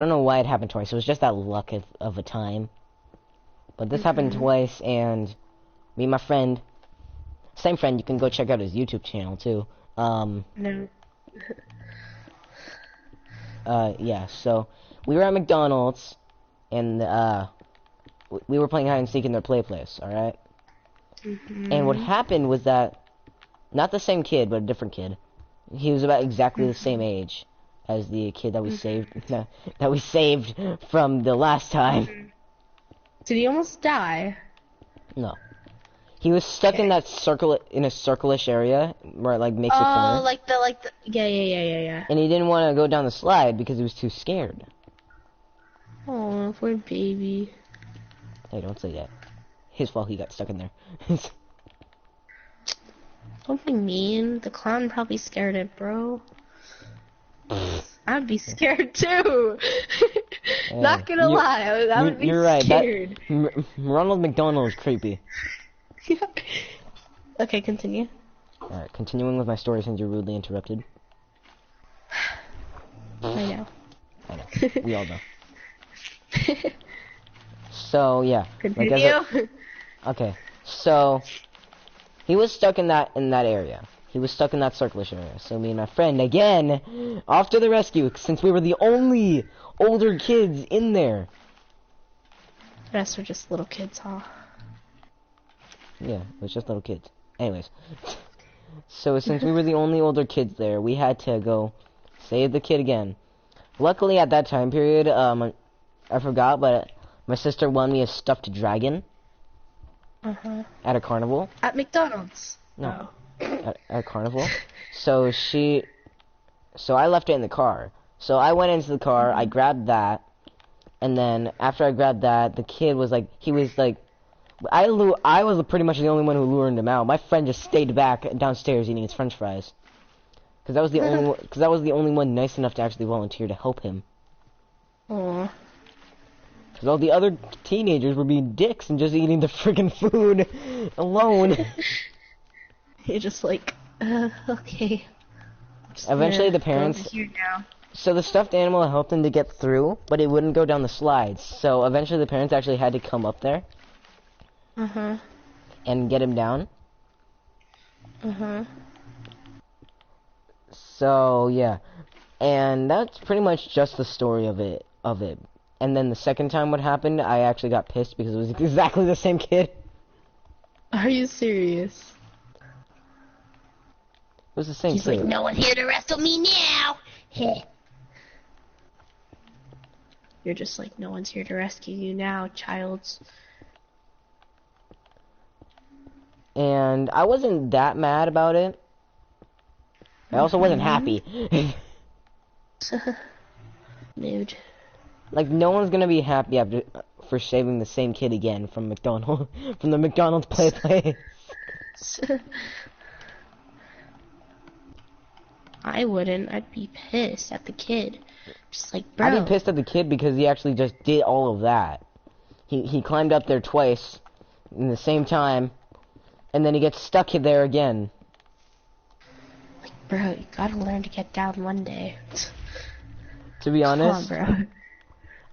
I don't know why it happened twice. It was just that luck of a time. But this happened twice, and me and my friend, same friend, you can go check out his YouTube channel too. No. Yeah, so we were at McDonald's, and we were playing hide and seek in their place, alright? And what happened was that, not the same kid, but a different kid. He was about exactly the same age as the kid that we saved, that we saved from the last time. Did he almost die? No. He was stuck in that circle-ish area where it like makes a Oh, corner. like the yeah. And he didn't want to go down the slide because he was too scared. Oh, poor baby. Hey, don't say that. His fault he got stuck in there. Don't be mean. The clown probably scared it, bro. I'd be scared too. Hey, Not gonna lie, I would be you're right. scared. Ronald McDonald is creepy. Okay, continue. Alright, continuing with my story since you're rudely interrupted. I know. I know. We all know. So, yeah. Continue. Okay. So, he was stuck in that area. He was stuck in that circlish area. So me and my friend, again, off to the rescue, since we were the only older kids in there. The rest are just little kids, huh? Yeah, it was just little kids. Anyways. So since we were the only older kids there, we had to go save the kid again. Luckily, at that time period, I forgot, but my sister won me a stuffed dragon. At a carnival. At McDonald's. No. At a carnival. So I left it in the car. So I went into the car, I grabbed that, and then after I grabbed that, the kid was like, I was pretty much the only one who lured him out. My friend just stayed back downstairs eating his French fries. Because that was the only one nice enough to actually volunteer to help him. Aww. Because all the other teenagers were being dicks and just eating the friggin' food alone. You're just like, okay. Eventually the parents... Go over here now. So the stuffed animal helped him to get through, but it wouldn't go down the slides. So eventually the parents actually had to come up there. And get him down. So, yeah. And that's pretty much just the story of it. And then the second time what happened, I actually got pissed because it was exactly the same kid. Are you serious? It was the same He's kid. like, no one's here to wrestle me now. You're just like, no one's here to rescue you now, childs. And I wasn't that mad about it. I also wasn't happy. Mood. Like, no one's gonna be happy for saving the same kid again from from the McDonald's place. I wouldn't. I'd be pissed at the kid. Just like, bro. I'd be pissed at the kid because he actually just did all of that. He climbed up there twice in the same time, and then he gets stuck there again. Like, bro, you gotta learn to get down one day. To be honest, come on, bro.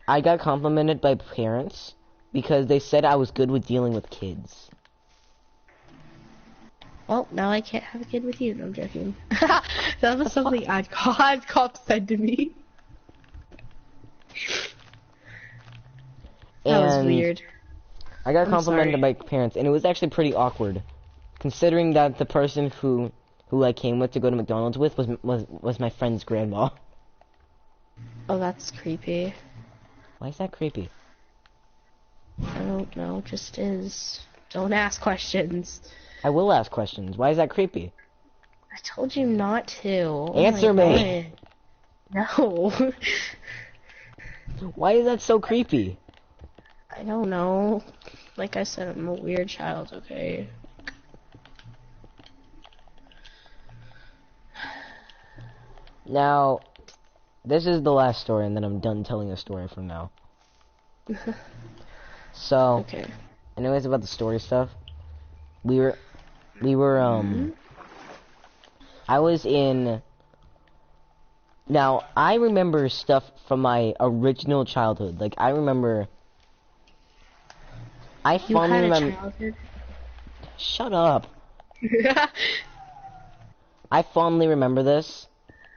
I got complimented by parents because they said I was good with dealing with kids. Well, now I can't have a kid with you. No, I'm joking. That was something Cop said to me. That was weird. I got complimented by parents, and it was actually pretty awkward, considering that the person who I came with to go to McDonald's with was my friend's grandma. Oh, that's creepy. Why is that creepy? I don't know, just is. Don't ask questions. I will ask questions. Why is that creepy? I told you not to. Answer me! No. Why is that so creepy? I don't know. Like I said, I'm a weird child, okay? Now, this is the last story, and then I'm done telling a story from now. So, okay. Anyways, about the story stuff. We were, I was in Now, I remember stuff from my original childhood. Like, I remember... I You fondly had a remember... childhood. Shut up. I fondly remember this,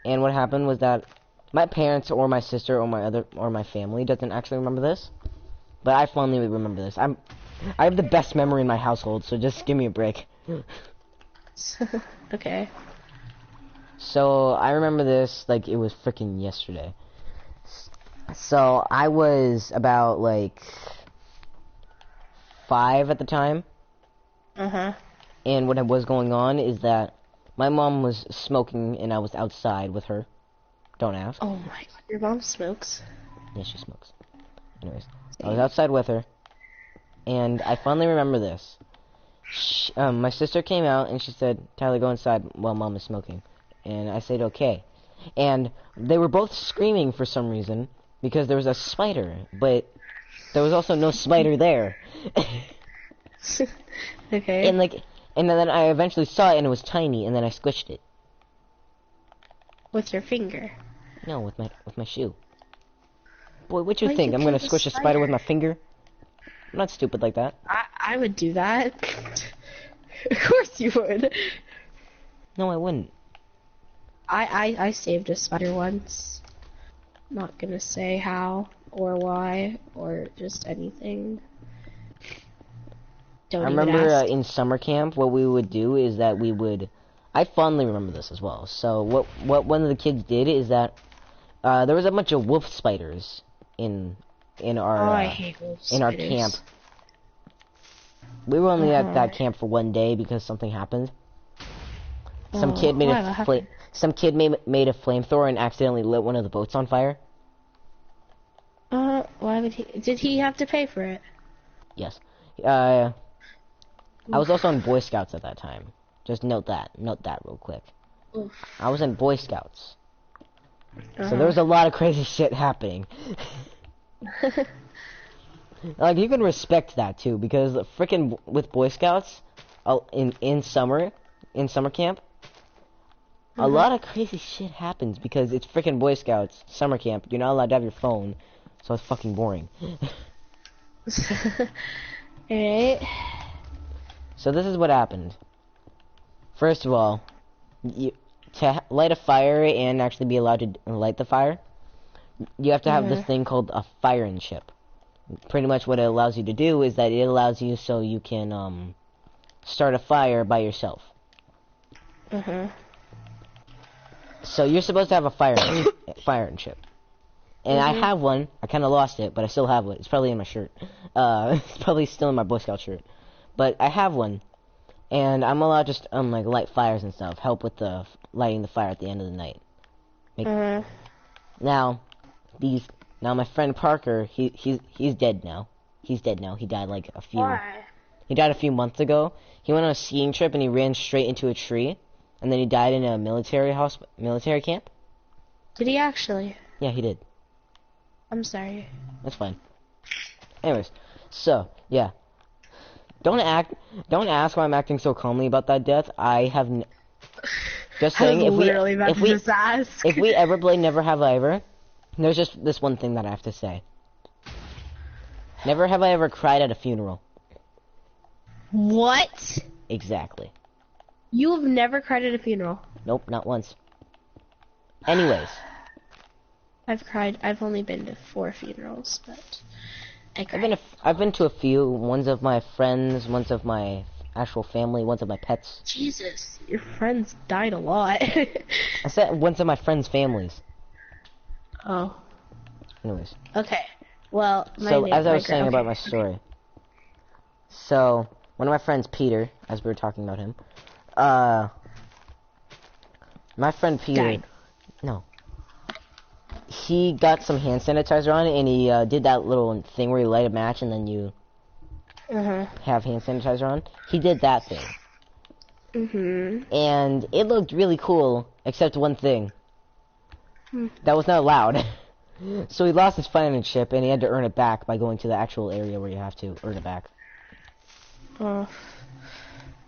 and what happened was that my parents or my sister or my family doesn't actually remember this, but I fondly remember this. I have the best memory in my household, so just give me a break. Okay. So I remember this like it was freaking yesterday. So I was about like 5 at the time, Uh-huh. and what was going on is that my mom was smoking and I was outside with her. Don't ask. Oh my god, your mom smokes. Yeah, she smokes. Anyways, I was Same. outside with her, and I fondly remember this. My sister came out and she said, "Tyler, go inside while Mom is smoking." And I said, "Okay." And they were both screaming for some reason because there was a spider, but there was also no spider there. Okay. and like, and then I eventually saw it and it was tiny, and then I squished it. With your finger. No, with my shoe. Boy, what you Why think? you I'm kill gonna the squish a spider with spider? my finger? I'm not stupid like that. I would do that. Of course you would. No, I wouldn't. I saved a spider once. Not gonna say how or why or just anything. I Don't even remember ask. in summer camp, what we would do is that we would. I fondly remember this as well. So what one of the kids did is that there was a bunch of wolf spiders in in Oh, our I uh, hate wolf in our camp. spiders. We were only at Uh-huh. that camp for one day because something happened. Some Oh, kid made why? What happened? made a flamethrower and accidentally lit one of the boats on fire. Why would he? Did he have to pay for it? Yes. I was Oof. also in Boy Scouts at that time. Just note that. Note that real quick. Oof. I was in Boy Scouts. So there Uh-huh. was a lot of crazy shit happening. Like, you can respect that, too, because frickin' with Boy Scouts, in summer camp, a lot of crazy shit happens because it's frickin' Boy Scouts, summer camp, you're not allowed to have your phone, so it's fucking boring. Alright. So this is what happened. First of all, to light a fire and actually be allowed to light the fire, you have to have this thing called a firing chip. Pretty much what it allows you to do is that it allows you so you can start a fire by yourself. So you're supposed to have a firing chip. And I have one. I kind of lost it, but I still have it. It's probably in my shirt. It's probably still in my Boy Scout shirt. But I have one, and I'm allowed to just like light fires and stuff. Help with the lighting the fire at the end of the night. Now, my friend Parker, he's dead now. He's dead now. He died like a few. Why? He died a few months ago. He went on a skiing trip and he ran straight into a tree, and then he died in a military camp. Did he actually? Yeah, he did. I'm sorry. That's fine. Anyways, so yeah, don't ask why I'm acting so calmly about that death. Just saying, I was literally about to just ask. if we ever play Never Have I Ever, there's just this one thing that I have to say. Never have I ever cried at a funeral. What? Exactly. You have never cried at a funeral? Nope, not once. Anyways. I've cried. I've only been to 4 funerals, but I cried. I've been to a few. Ones of my friends, ones of my actual family, ones of my pets. Jesus, your friends died a lot. I said ones of my friends' families. Oh. Anyways. Okay. Well, So as I was saying about my story. So one of my friends, Peter, as we were talking about him, my friend Peter, died. no, he got some hand sanitizer on and he did that little thing where you light a match and then you have hand sanitizer on. He did that thing. And it looked really cool, except one thing. That was not allowed. So he lost his firing chip and he had to earn it back by going to the actual area where you have to earn it back.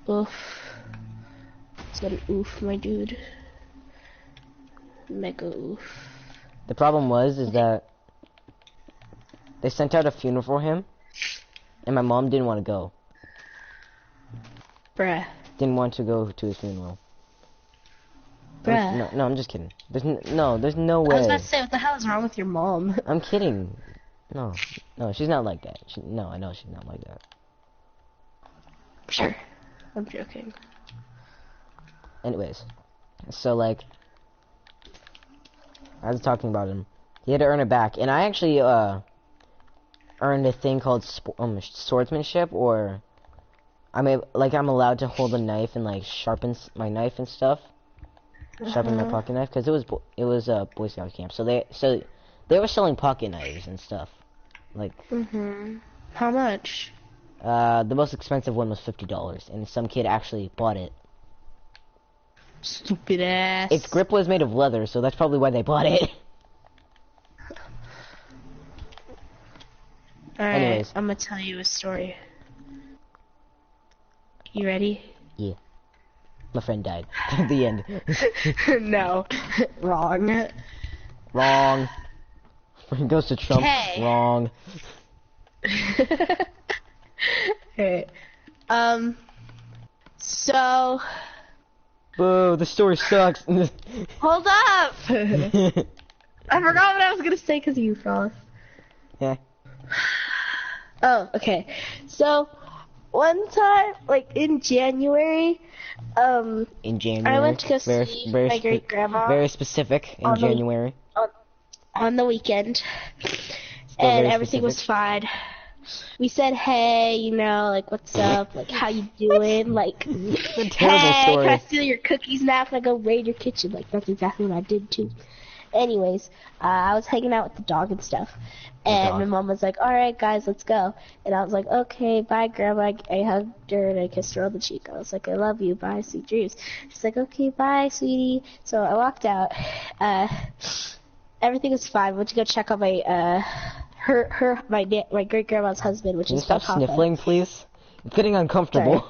Oof. It's an oof, my dude. Mega oof. The problem is that they sent out a funeral for him, and my mom didn't want to go. Bruh. Didn't want to go to his funeral. Bruh. No, I'm just kidding. There's no way. I was about to say, what the hell is wrong with your mom? I'm kidding. No, she's not like that. I know she's not like that. Sure. I'm joking. Anyways, so like, I was talking about him. He had to earn it back, and I actually earned a thing called swordsmanship, or I'm allowed to hold a knife and like sharpen my knife and stuff, sharpen my pocket knife, because it was a Boy Scout camp, so they were selling pocket knives and stuff, like. How much? The most expensive one was $50, and some kid actually bought it. Stupid ass. Its grip was made of leather, so that's probably why they bought it. Alright, Anyways. I'm gonna tell you a story. You ready? Yeah. My friend died. The end. No. Wrong. Wrong. When it goes to Trump. Okay. Wrong. Okay. So... Boo, the story sucks. Hold up! I forgot what I was gonna say because of you, Frost. Yeah. Oh, okay. So, one time, like, in January, In January. I went to go see my great-grandma. Very specific, in January. On the weekend. Still And very everything was specific. fine. We said, hey, you know, like, what's up? Like, how you doing? Like, It's a terrible hey, story. can I steal your cookies now? Can I go raid your kitchen? Like, that's exactly what I did, too. Anyways, I was hanging out with the dog and stuff. And my mom was like, alright, guys, let's go. And I was like, okay, bye, Grandma. I hugged her and I kissed her on the cheek. I was like, I love you. Bye, sweet dreams. She's like, okay, bye, sweetie. So I walked out. Everything was fine. Went to go check on my, my great-grandma's husband, which Can you is my stop papa. sniffling, please? It's getting uncomfortable.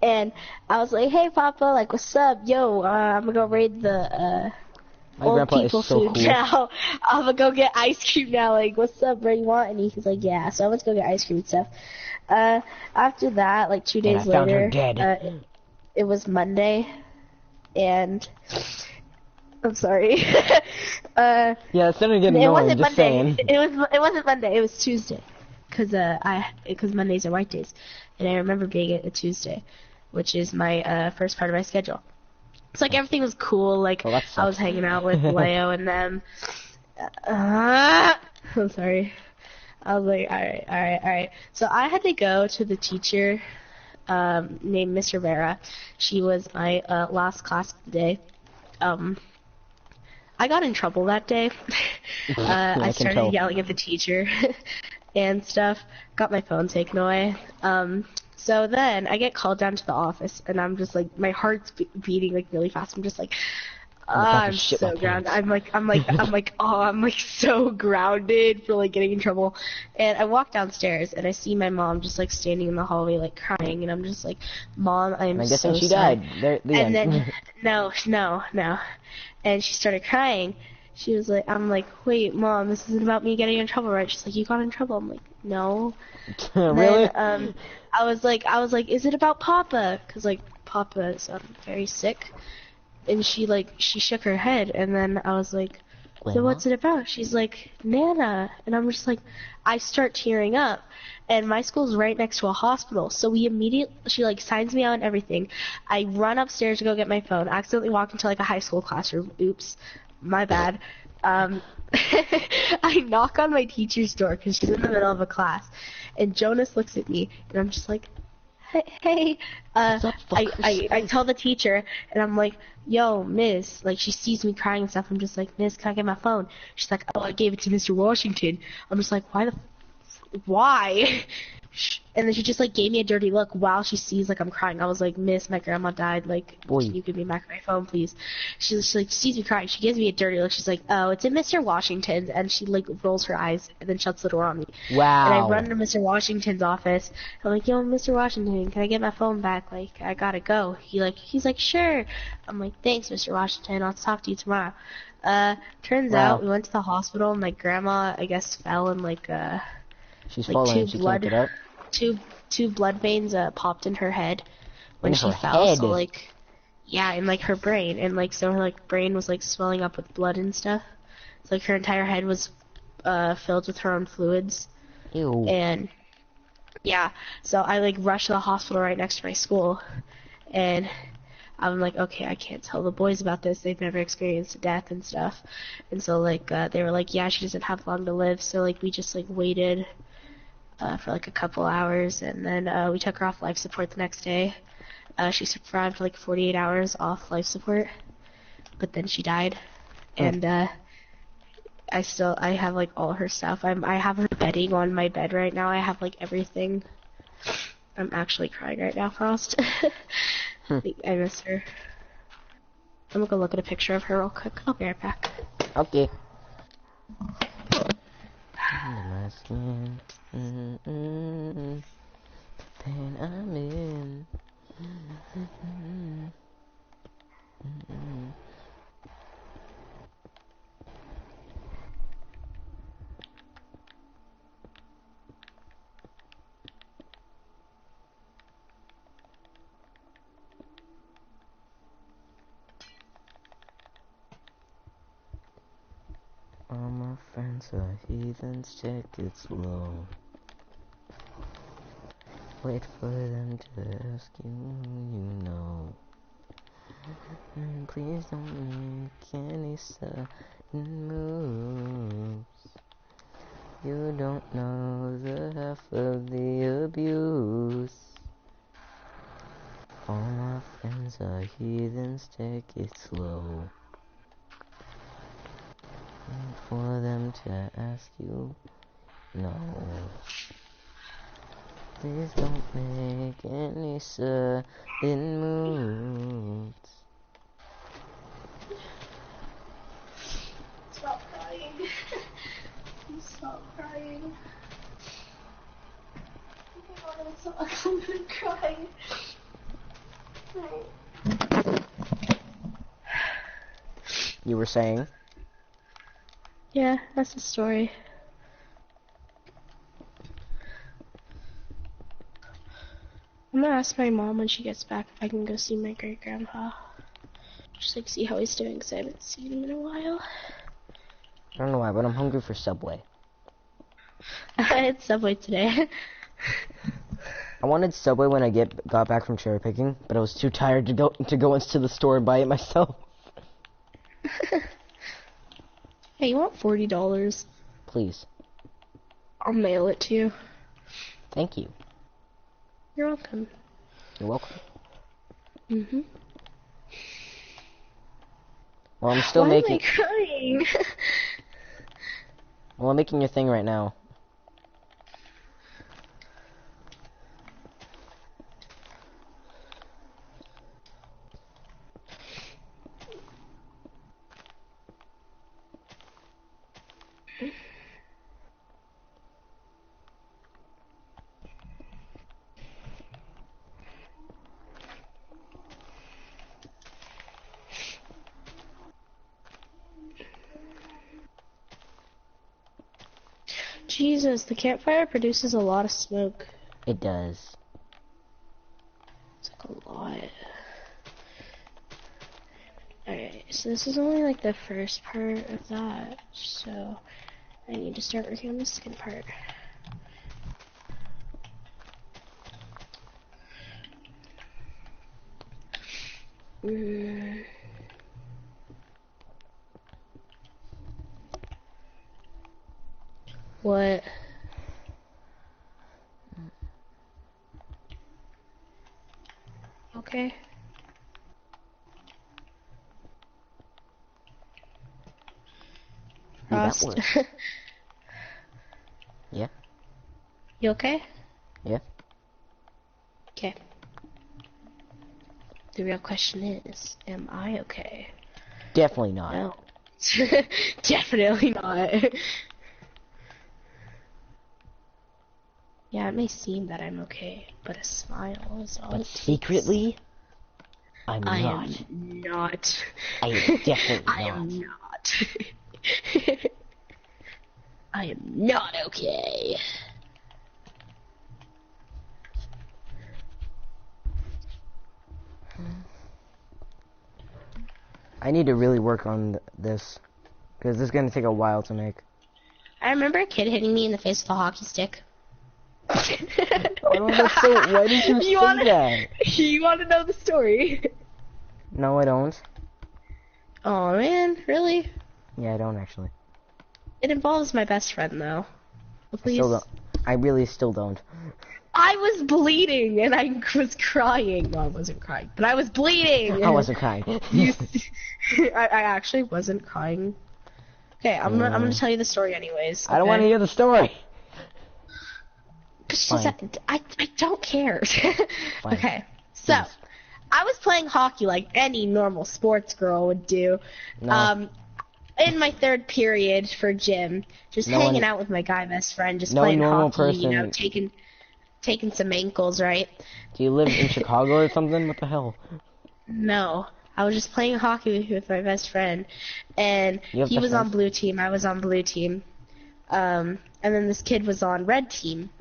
And I was like, hey, Papa, like, what's up? Yo, I'm gonna go raid the, My old grandpa is people so food cool. now. I'm gonna go get ice cream now. Like, what's up, bro? You want any? He's like, yeah. So I went to go get ice cream and stuff. After that, like 2 days I found later, her dead. it was Monday, and I'm sorry. Yeah, it's starting to get it annoying, wasn't just Monday. saying. It wasn't Monday. It was Tuesday, because Mondays are white days, and I remember being a Tuesday, which is my first part of my schedule. It's like everything was cool. Like Well, that I was sucks. hanging out with Leo and them. I'm sorry. I was like, all right. So I had to go to the teacher named Miss Rivera. She was my last class of the day. I got in trouble that day. I started yelling at the teacher and stuff. Got my phone taken away. So then I get called down to the office, and I'm just like, my heart's beating like really fast. I'm just like, I'm so grounded. I'm like so grounded for like getting in trouble. And I walk downstairs, and I see my mom just like standing in the hallway like crying, and I'm just like, Mom, I'm I'm guessing so she sorry. died. There, the And end. then no. And she started crying. She was like, I'm like, wait, Mom, this isn't about me getting in trouble, right? She's like, you got in trouble. I'm like, no. Really? Then, I was like, is it about Papa? Cause like Papa is very sick. And she shook her head, and then I was like, so what's it about? She's like, Nana. And I'm just like, I start tearing up. And my school's right next to a hospital, so she like signs me out and everything. I run upstairs to go get my phone, accidentally walk into like a high school classroom. Oops, my bad. I knock on my teacher's door because she's in the middle of a class, and Jonas looks at me, and I'm just like, hey. I tell the teacher, and I'm like, yo, Miss, like, she sees me crying and stuff. I'm just like, Miss, can I get my phone? She's like, oh, I gave it to Mr. Washington. I'm just like, why? And then she just like gave me a dirty look while she sees like I'm crying. I was like, Miss, my grandma died. Like, Boy. can you give me back my phone, please? She like sees me crying. She gives me a dirty look. She's like, oh, it's in Mr. Washington's, and she like rolls her eyes and then shuts the door on me. Wow. And I run to Mr. Washington's office. I'm like, yo, Mr. Washington, can I get my phone back? Like, I gotta go. He's like, sure. I'm like, thanks, Mr. Washington. I'll talk to you tomorrow. Turns out we went to the hospital. And my grandma, I guess, fell and like she's falling. She can't get up. Two blood veins popped in her head when she fell. Head. So like, yeah, in like her brain, and like so her like brain was like swelling up with blood and stuff. So like her entire head was filled with her own fluids. Ew. And yeah, so I like rushed to the hospital right next to my school, and I'm like, okay, I can't tell the boys about this. They've never experienced a death and stuff. And so like they were like, yeah, she doesn't have long to live. So like we just like waited for like a couple hours, and then we took her off life support the next day. She survived like 48 hours off life support, but then she died. And I have like all her stuff. I have her bedding on my bed right now. I have like everything. I'm actually crying right now, Frost. I miss her. I'm gonna go look at a picture of her real quick. I'll be right back. Okay. My skin. Pain I'm in. All my friends are heathens, check it slow. Wait for them to ask you, you know. Please don't make any sudden moves. You don't know the half of the abuse. All my friends are heathens, take it slow. Wait for them to ask you, no. Please don't make any sudden moves. Stop crying. Stop crying. Oh my god, I'm gonna cry. You were saying? Yeah, that's the story. I'm gonna ask my mom when she gets back if I can go see my great grandpa. Just like see how he's doing, because I haven't seen him in a while. I don't know why, but I'm hungry for Subway. I had Subway today. I wanted Subway when I got back from cherry picking, but I was too tired to go into the store and buy it myself. Hey, you want $40? Please. I'll mail it to you. Thank you. You're welcome. You're welcome. Mm-hmm. Well, I'm still Why making. am I crying? Well, I'm making your thing right now. Jesus, the campfire produces a lot of smoke. It does. It's like a lot. Alright, so this is only like the first part of that, so I need to start working on the second part. What? Okay. Yeah, that Frost. works. Yeah. You okay? Yeah. Okay. The real question is, am I okay? Definitely not. No. Definitely not. Yeah, it may seem that I'm okay, but a smile is all But it takes. secretly, I'm I not. am not. I am definitely I not. am not. I am not okay. I need to really work on this, because this is gonna take a while to make. I remember a kid hitting me in the face with a hockey stick. Oh, that's so. Why did you say that? You want to know the story? No, I don't. Oh man, really? Yeah, I don't actually. It involves my best friend though. I Please. still don't. I really still don't. I was bleeding and I was crying. Well, I wasn't crying, but I was bleeding. I wasn't crying. I actually wasn't crying. Okay, I'm gonna tell you the story anyways. I don't want to hear the story. I don't care. Okay, so Please. I was playing hockey like any normal sports girl would do. No. In my third period for gym, just No hanging one- out with my guy best friend, just no playing normal hockey, you know, person- taking some ankles, right? Do you live in Chicago or something? What the hell? No, I was just playing hockey with my best friend, and You have he best was on friends? blue team, I was on blue team, and then this kid was on red team.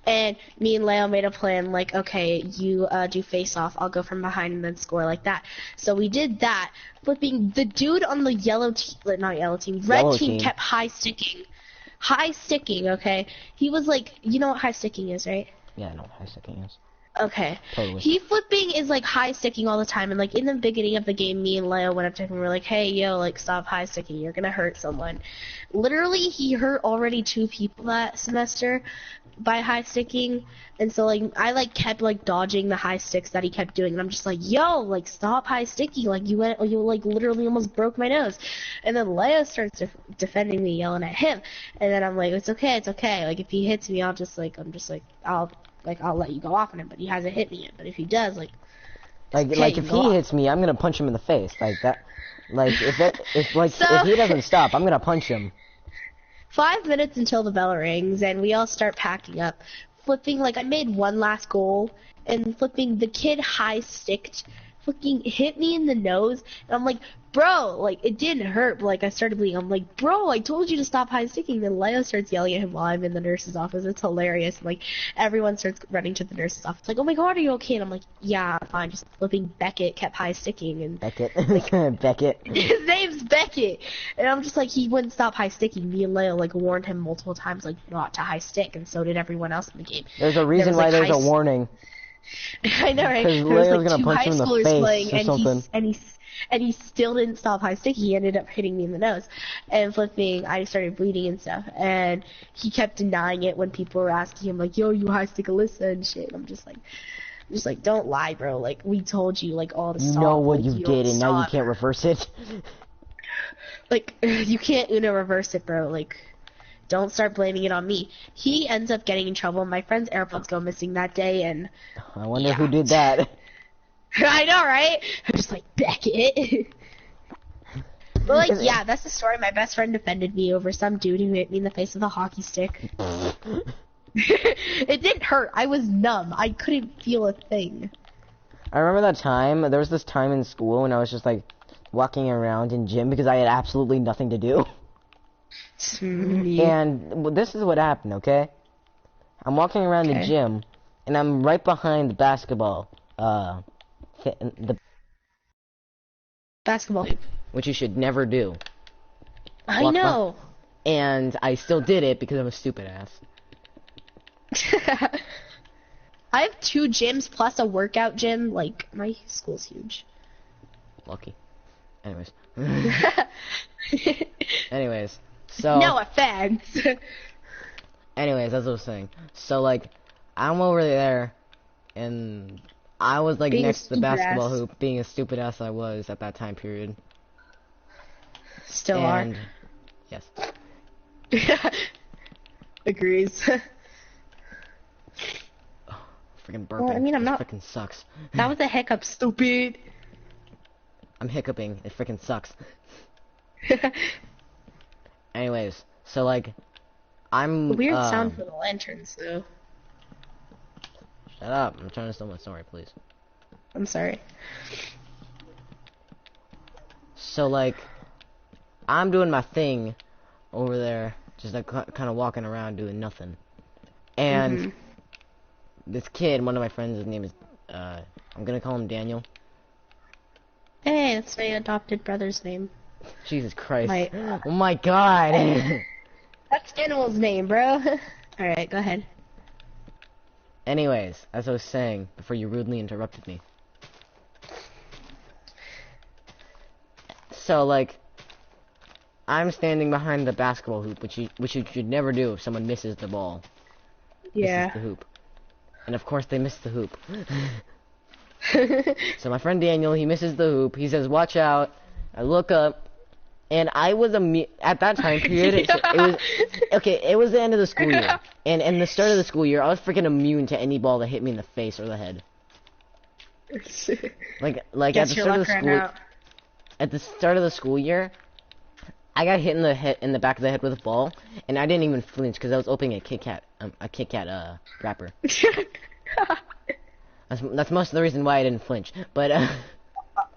And me and Leo made a plan, like, okay, you do face off, I'll go from behind and then score like that. So we did that, flipping the dude on the yellow team, not yellow team, red Yellow team team. kept high sticking, okay? He was like, you know what high sticking is, right? Yeah, I know what high sticking is. Okay. Totally. He flipping is like high sticking all the time, and like in the beginning of the game, me and Leo went up to him and we were like, hey, yo, like stop high sticking, you're gonna hurt someone. Literally, he hurt already 2 people that semester by high sticking, and so like I like kept like dodging the high sticks that he kept doing, and I'm just like, yo, like stop high sticking, like you like literally almost broke my nose. And then Leo starts defending me, yelling at him, and then I'm like, it's okay, like if he hits me, I'll let you go off on him, but he hasn't hit me yet. But if he does, like If he hits me, I'm gonna punch him in the face, like that. Like if he doesn't stop, I'm gonna punch him. 5 minutes until the bell rings, and we all start packing up. Flipping, like, I made one last goal, and flipping, the kid high-sticked, fucking hit me in the nose, and I'm like, bro, like, it didn't hurt, but, like, I started bleeding. I'm like, bro, I told you to stop high-sticking. Then Leo starts yelling at him while I'm in the nurse's office. It's hilarious. And, like, everyone starts running to the nurse's office, like, oh my god, are you okay? And I'm like, yeah, fine. Just flipping Beckett kept high-sticking, and Beckett. Beckett. his name's Beckett, and I'm just like, he wouldn't stop high sticking. Me and Leo like warned him multiple times, like not to high stick, and so did everyone else in the game. There's a reason why there's a warning. I know, right? Because There was Leo's like gonna 2 punch high him in the schoolers face playing, or something. and he still didn't stop high sticking. He ended up hitting me in the nose, and flipping, I started bleeding and stuff, and he kept denying it when people were asking him like, yo, you high stick Alyssa and shit. And I'm just like, don't lie, bro. Like, we told you, like, all to You stop. know what like, you did, and now you can't reverse it. Like, you can't Uno reverse it, bro. Like, don't start blaming it on me. He ends up getting in trouble. My friend's AirPods go missing that day, and I wonder who did that. I know, right? I'm just like, Beckett. But, like, yeah, that's the story. My best friend defended me over some dude who hit me in the face with a hockey stick. It didn't hurt. I was numb. I couldn't feel a thing. I remember that time, there was this time in school when I was just like walking around in gym because I had absolutely nothing to do. And this is what happened, okay? I'm walking around the gym, and I'm right behind the basketball, the basketball hoop. Which you should never do. I know. And I still did it because I'm a stupid ass. I have 2 gyms plus a workout gym. Like, my school's huge. Lucky. Anyways. Anyways. So. No offense. Anyways, as I was saying. So, like, I'm over there, and I was, like, next to the basketball hoop, being a stupid ass I was at that time period. Still are. Yes. Agrees. freaking Well, I burping. mean, I'm This not. freaking sucks. That was a hiccup, stupid. I'm hiccuping. It freaking sucks. Anyways, so like, I'm Weird sound for the lanterns, though. Shut up! I'm trying to tell my story, please. I'm sorry. So like, I'm doing my thing over there, just like kind of walking around doing nothing, and this kid, one of my friends, his name is I'm gonna call him Daniel. Hey, that's my adopted brother's name. Jesus Christ! Oh my God! That's Daniel's name, bro. Alright, go ahead. Anyways, as I was saying before you rudely interrupted me. So like, I'm standing behind the basketball hoop, which you should never do if someone misses the ball. Yeah. Misses the hoop. And of course they missed the hoop. So my friend Daniel, he misses the hoop. He says, "Watch out." I look up, and I was at that time period. It was the end of the school year, and the start of the school year, I was freaking immune to any ball that hit me in the face or the head. Like at the start of the school, at the start of the school year, I got hit in the back of the head with a ball, and I didn't even flinch because I was opening a Kit Kat wrapper. That's most of the reason why I didn't flinch. But I'm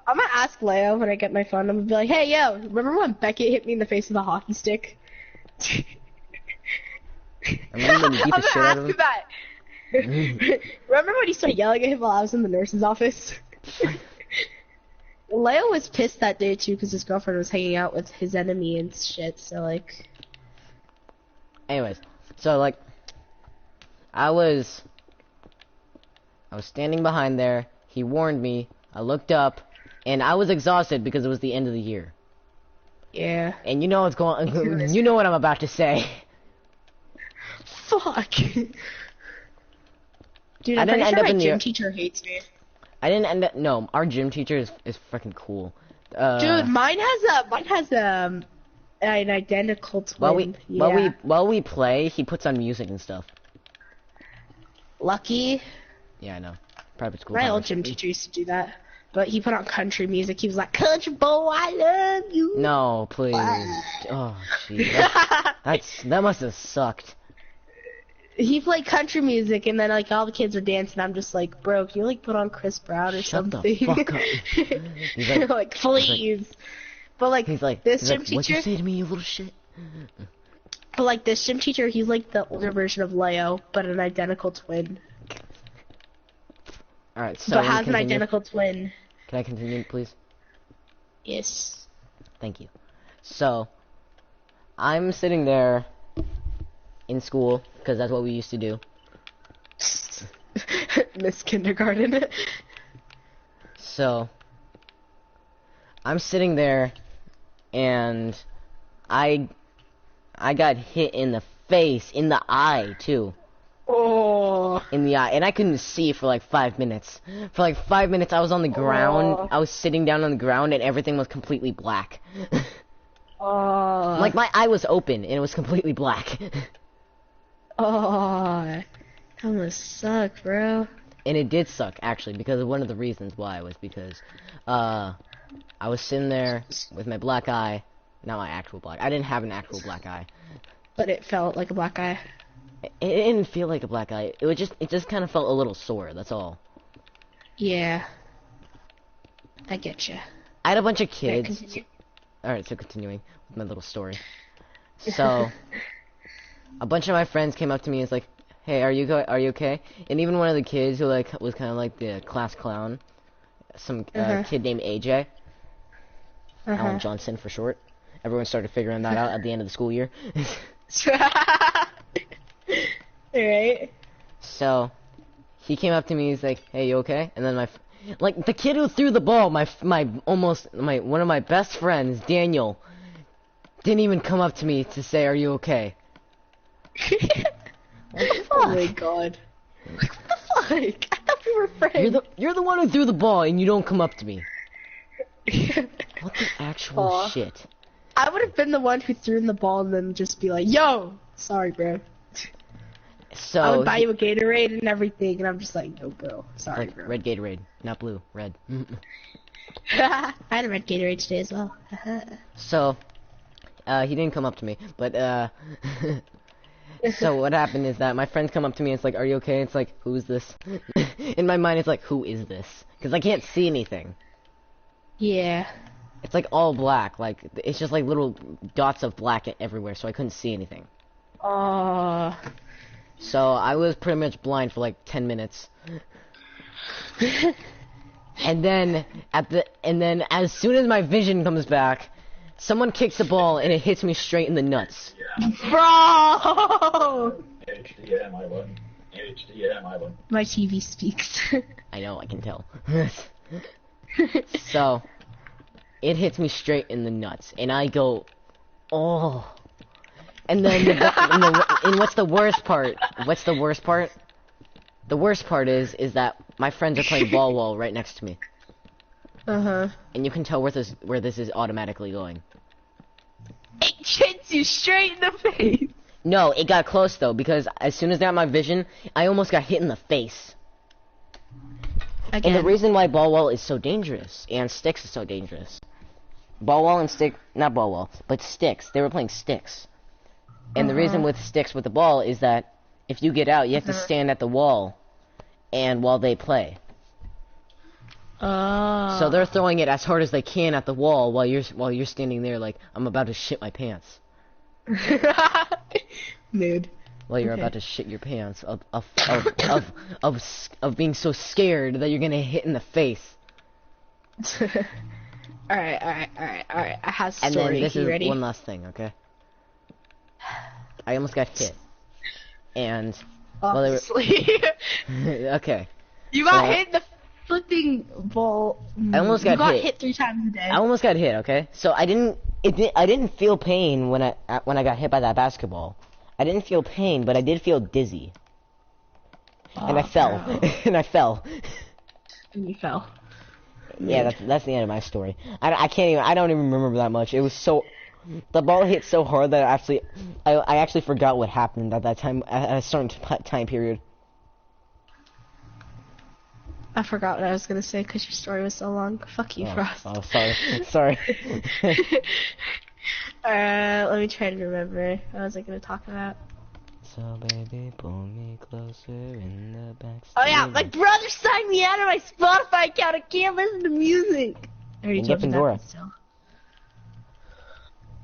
gonna ask Leo when I get my phone. I'm gonna be like, "Hey, yo, remember when Beckett hit me in the face with a hockey stick?" I remember when you beat the shit out of him. That. Remember when he started yelling at him while I was in the nurse's office? Leo was pissed that day too because his girlfriend was hanging out with his enemy and shit. So like. Anyways, so like, I was standing behind there. He warned me. I looked up, and I was exhausted because it was the end of the year. Yeah. And you know what's going. You know what I'm about to say. Fuck. Dude, I'm pretty sure my gym teacher hates me. I didn't end up. No, our gym teacher is freaking cool. Dude, mine has an identical twin. While we play, he puts on music and stuff. Lucky. Yeah, I know. Private school. My old gym teacher used to do that, but he put on country music. He was like, "Country boy, I love you." No, please. Oh, jeez. That must have sucked. He played country music, and then like all the kids were dancing. I'm just like, "Bro, can you like put on Chris Brown or something?" The fuck up. He's like, "Please." But like, he's like, this gym teacher. What'd you say to me, you little shit? But like this gym teacher, he's like the older version of Leo, but an identical twin. Alright, so but has an identical twin. Can I continue, please? Yes. Thank you. So, I'm sitting there in school, because that's what we used to do. Miss Kindergarten. So, I'm sitting there, and I got hit in the face, in the eye, too. Oh. In the eye, and I couldn't see for like 5 minutes. For like 5 minutes, I was on the ground. Oh. I was sitting down on the ground, and everything was completely black. Oh. Like my eye was open, and it was completely black. Oh, that must suck, bro. And it did suck, actually, because one of the reasons why was because, I was sitting there with my black eye, not my actual black. I didn't have an actual black eye. But it felt like a black eye. It didn't feel like a black eye. It just kind of felt a little sore. That's all. Yeah. I get you. I had a bunch of kids. Continue. Alright, so continuing with my little story. So, a bunch of my friends came up to me and was like, "Hey, are you okay?" And even one of the kids who like was kind of like the class clown, some kid named AJ, Alan Johnson for short. Everyone started figuring that out at the end of the school year. Alright. So, he came up to me. He's like, "Hey, you okay?" And then like the kid who threw the ball, one of my best friends, Daniel, didn't even come up to me to say, "Are you okay?" Oh my god. What the fuck? I thought we were friends. You're the one who threw the ball and you don't come up to me. What the actual shit? I would have been the one who threw in the ball and then just be like, "Yo, sorry, bro." So I would buy you a Gatorade and everything, and I'm just like, no, bro. Sorry, like bro. red Gatorade, not blue, red. I had a red Gatorade today as well. So, he didn't come up to me, but so what happened is that my friends come up to me and it's like, are you okay? It's like, who is this? In my mind, it's like, who is this? Because I can't see anything. Yeah. It's like all black, like, it's just like little dots of black everywhere, so I couldn't see anything. Oh. So I was pretty much blind for like 10 minutes. And then as soon as my vision comes back, someone kicks the ball and it hits me straight in the nuts. Bro! HDMI button. HDMI button. My TV speaks. I know, I can tell. So, it hits me straight in the nuts, and I go, oh. And then, and what's the worst part? What's the worst part? The worst part is that my friends are playing ball wall right next to me. Uh-huh. And you can tell where this is automatically going. It hits you straight in the face. No, it got close though, because as soon as I got my vision, I almost got hit in the face. Again. And the reason why ball wall is so dangerous, and sticks is so dangerous. Ball wall and stick, not ball wall, but sticks. They were playing sticks. And the reason with sticks with the ball is that if you get out, you have to stand at the wall, and while they play. So they're throwing it as hard as they can at the wall while you're standing there like, I'm about to shit my pants. Mood. While you're about to shit your pants of being so scared that you're gonna hit in the face. Alright. I have a story. And then this you is ready? one last thing, okay? I almost got hit. And Obviously. okay. You got hit in the flipping ball. I almost got you got hit. hit 3 times a day. I almost got hit, okay? So I didn't feel pain when I got hit by that basketball. I didn't feel pain, but I did feel dizzy. And I fell. And I fell. And you fell. Yeah, that's the end of my story. I don't even remember that much. It was so, the ball hit so hard that I actually forgot what happened at that time, at a certain time period. I forgot what I was gonna say because your story was so long. Fuck you, Frost. Oh, sorry. Let me try to remember. What was I gonna talk about? So baby, pull me closer in the back. Oh yeah, my brother signed me out of my Spotify account. I can't listen to music. I already Then told get you Pandora.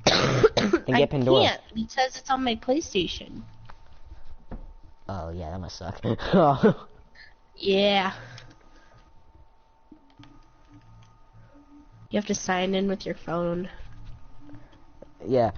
that, so. Then get Pandora. I can't because it's on my PlayStation. Oh yeah, that must suck. Yeah. You have to sign in with your phone. Yeah.